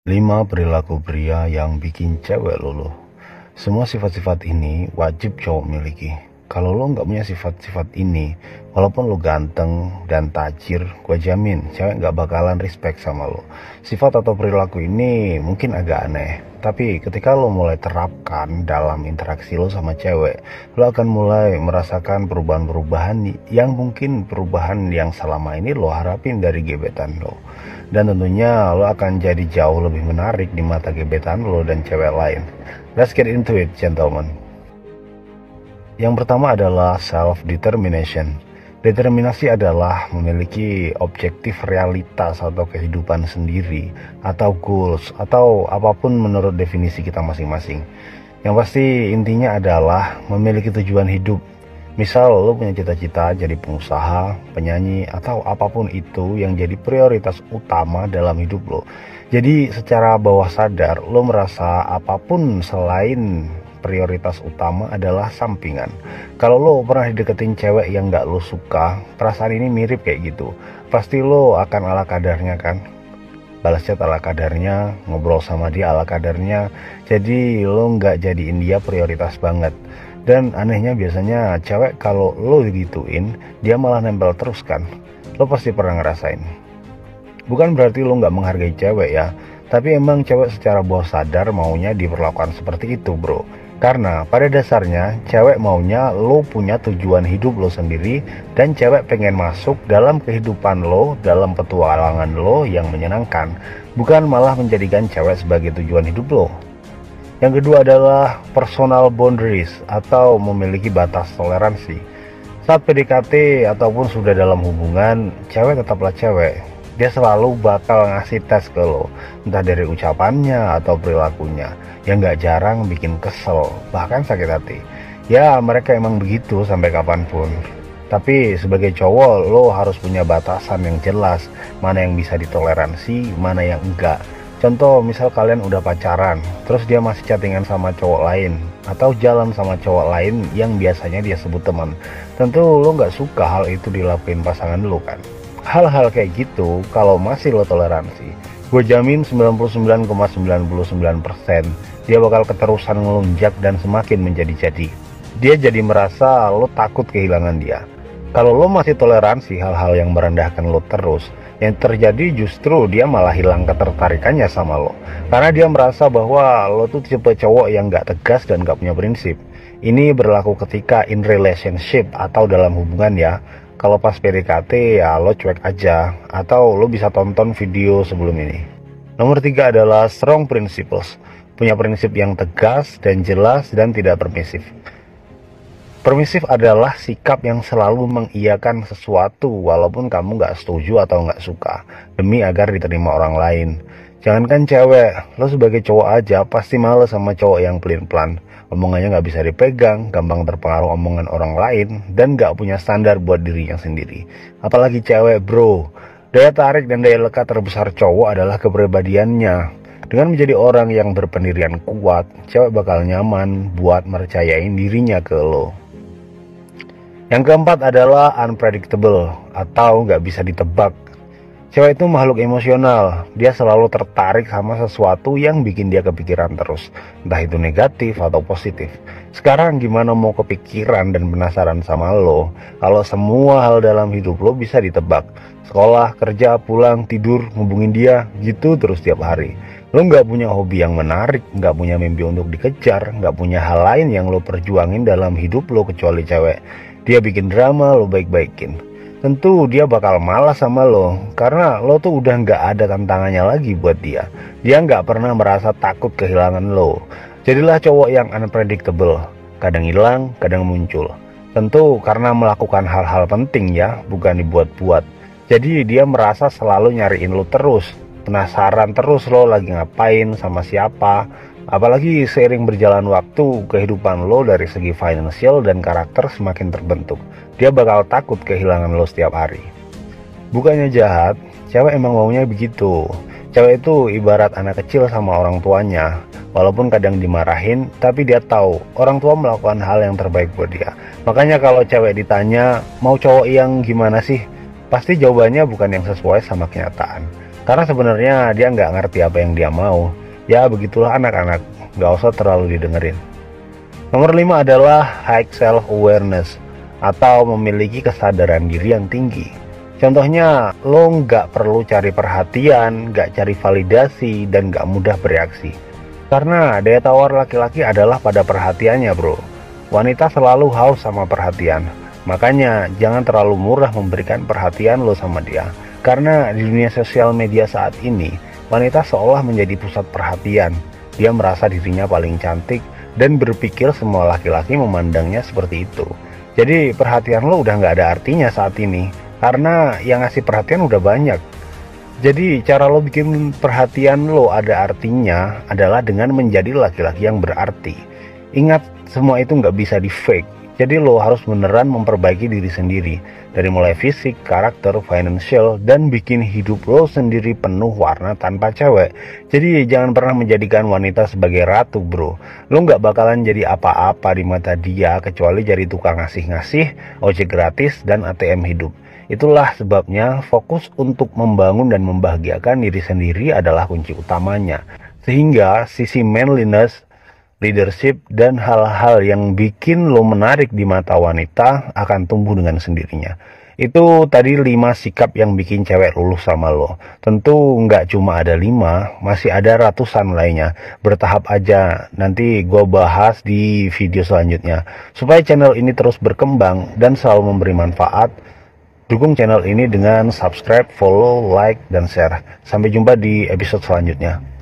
5 perilaku pria yang bikin cewek luluh. Semua sifat-sifat ini wajib cowok miliki. Kalau lo nggak punya sifat-sifat ini, walaupun lo ganteng dan tajir, gue jamin cewek nggak bakalan respect sama lo. Sifat atau perilaku ini mungkin agak aneh, tapi ketika lo mulai terapkan dalam interaksi lo sama cewek, lo akan mulai merasakan perubahan-perubahan yang mungkin perubahan yang selama ini lo harapin dari gebetan lo. Dan tentunya lo akan jadi jauh lebih menarik di mata gebetan lo dan cewek lain. Let's get into it, gentlemen. Yang pertama adalah self-determination. Determinasi adalah memiliki objektif realitas atau kehidupan sendiri, atau goals, atau apapun menurut definisi kita masing-masing. Yang pasti intinya adalah memiliki tujuan hidup. Misal lo punya cita-cita jadi pengusaha, penyanyi, atau apapun itu yang jadi prioritas utama dalam hidup lo. Jadi secara bawah sadar lo merasa apapun selain prioritas utama adalah sampingan. Kalau lo pernah dideketin cewek yang gak lo suka, perasaan ini mirip kayak gitu. Pasti lo akan ala kadarnya kan? Balas chat ala kadarnya, ngobrol sama dia ala kadarnya. Jadi lo gak jadiin dia prioritas banget. Dan anehnya biasanya cewek kalau lo digituin, dia malah nempel terus kan. Lo pasti pernah ngerasain. Bukan berarti lo gak menghargai cewek ya, tapi emang cewek secara bawah sadar maunya diperlakukan seperti itu bro. Karena pada dasarnya cewek maunya lo punya tujuan hidup lo sendiri, dan cewek pengen masuk dalam kehidupan lo, dalam petualangan lo yang menyenangkan, bukan malah menjadikan cewek sebagai tujuan hidup lo. Yang kedua adalah personal boundaries atau memiliki batas toleransi. Saat PDKT ataupun sudah dalam hubungan, cewek tetaplah cewek. Dia selalu bakal ngasih tes ke lo, entah dari ucapannya atau perilakunya, yang gak jarang bikin kesel, bahkan sakit hati. Ya mereka emang begitu sampai kapanpun. Tapi sebagai cowok lo harus punya batasan yang jelas, mana yang bisa ditoleransi, mana yang enggak. Contoh misal kalian udah pacaran, terus dia masih chattingan sama cowok lain, atau jalan sama cowok lain yang biasanya dia sebut teman. Tentu lo gak suka hal itu dilakuin pasangan lo kan. Hal-hal kayak gitu kalau masih lo toleransi, gue jamin 99,99% dia bakal keterusan ngelunjak dan semakin menjadi-jadi. Dia jadi merasa lo takut kehilangan dia. Kalau lo masih toleransi hal-hal yang merendahkan lo terus, yang terjadi justru dia malah hilang ketertarikannya sama lo. Karena dia merasa bahwa lo tuh tipe cowok yang gak tegas dan gak punya prinsip. Ini berlaku ketika in relationship atau dalam hubungan ya. Kalau pas PDKT ya lo cuek aja, atau lo bisa tonton video sebelum ini. Nomor 3 adalah strong principles. Punya prinsip yang tegas dan jelas dan tidak permisif. Permisif adalah sikap yang selalu mengiyakan sesuatu walaupun kamu gak setuju atau gak suka, demi agar diterima orang lain. Jangankan cewek, lo sebagai cowok aja pasti males sama cowok yang pelin-pelan. Omongannya gak bisa dipegang, gampang terpengaruh omongan orang lain, dan gak punya standar buat dirinya sendiri. Apalagi cewek bro, daya tarik dan daya lekat terbesar cowok adalah kepribadiannya. Dengan menjadi orang yang berpendirian kuat, cewek bakal nyaman buat mercayain dirinya ke lo. Yang keempat adalah unpredictable atau gak bisa ditebak. Cewek itu makhluk emosional, dia selalu tertarik sama sesuatu yang bikin dia kepikiran terus, entah itu negatif atau positif. Sekarang gimana mau kepikiran dan penasaran sama lo, kalau semua hal dalam hidup lo bisa ditebak. Sekolah, kerja, pulang, tidur, ngubungin dia, gitu terus tiap hari. Lo gak punya hobi yang menarik, gak punya mimpi untuk dikejar, gak punya hal lain yang lo perjuangin dalam hidup lo kecuali cewek. Dia bikin drama, lo baik-baikin. Tentu dia bakal malas sama lo, karena lo tuh udah gak ada tantangannya lagi buat dia. Dia gak pernah merasa takut kehilangan lo. Jadilah cowok yang unpredictable, kadang hilang, kadang muncul. Tentu karena melakukan hal-hal penting ya, bukan dibuat-buat. Jadi dia merasa selalu nyariin lo terus, penasaran terus lo lagi ngapain, sama siapa. Apalagi seiring berjalan waktu, kehidupan lo dari segi finansial dan karakter semakin terbentuk. Dia bakal takut kehilangan lo setiap hari. Bukannya jahat, cewek emang maunya begitu. Cewek itu ibarat anak kecil sama orang tuanya. Walaupun kadang dimarahin, tapi dia tahu orang tua melakukan hal yang terbaik buat dia. Makanya kalau cewek ditanya, mau cowok yang gimana sih? Pasti jawabannya bukan yang sesuai sama kenyataan. Karena sebenarnya dia nggak ngerti apa yang dia mau. Ya begitulah anak-anak, nggak usah terlalu didengerin. Nomor 5 adalah high self awareness atau memiliki kesadaran diri yang tinggi. Contohnya, lo nggak perlu cari perhatian, nggak cari validasi, dan nggak mudah bereaksi. Karena daya tawar laki-laki adalah pada perhatiannya, bro. Wanita selalu haus sama perhatian. Makanya jangan terlalu murah memberikan perhatian lo sama dia. Karena di dunia sosial media saat ini, wanita seolah menjadi pusat perhatian. Dia merasa dirinya paling cantik dan berpikir semua laki-laki memandangnya seperti itu. Jadi perhatian lo udah nggak ada artinya saat ini, karena yang ngasih perhatian udah banyak. Jadi cara lo bikin perhatian lo ada artinya adalah dengan menjadi laki-laki yang berarti. Ingat, semua itu nggak bisa di fake. Jadi lo harus beneran memperbaiki diri sendiri, dari mulai fisik, karakter, financial, dan bikin hidup lo sendiri penuh warna tanpa cewek. Jadi jangan pernah menjadikan wanita sebagai ratu, bro. Lo nggak bakalan jadi apa-apa di mata dia kecuali jadi tukang ngasih-ngasih, ojek gratis, dan ATM hidup. Itulah sebabnya fokus untuk membangun dan membahagiakan diri sendiri adalah kunci utamanya. Sehingga sisi manliness, leadership, dan hal-hal yang bikin lo menarik di mata wanita akan tumbuh dengan sendirinya. Itu tadi 5 sikap yang bikin cewek luluh sama lo. Tentu nggak cuma ada 5, masih ada ratusan lainnya. Bertahap aja, nanti gue bahas di video selanjutnya. Supaya channel ini terus berkembang dan selalu memberi manfaat, dukung channel ini dengan subscribe, follow, like, dan share. Sampai jumpa di episode selanjutnya.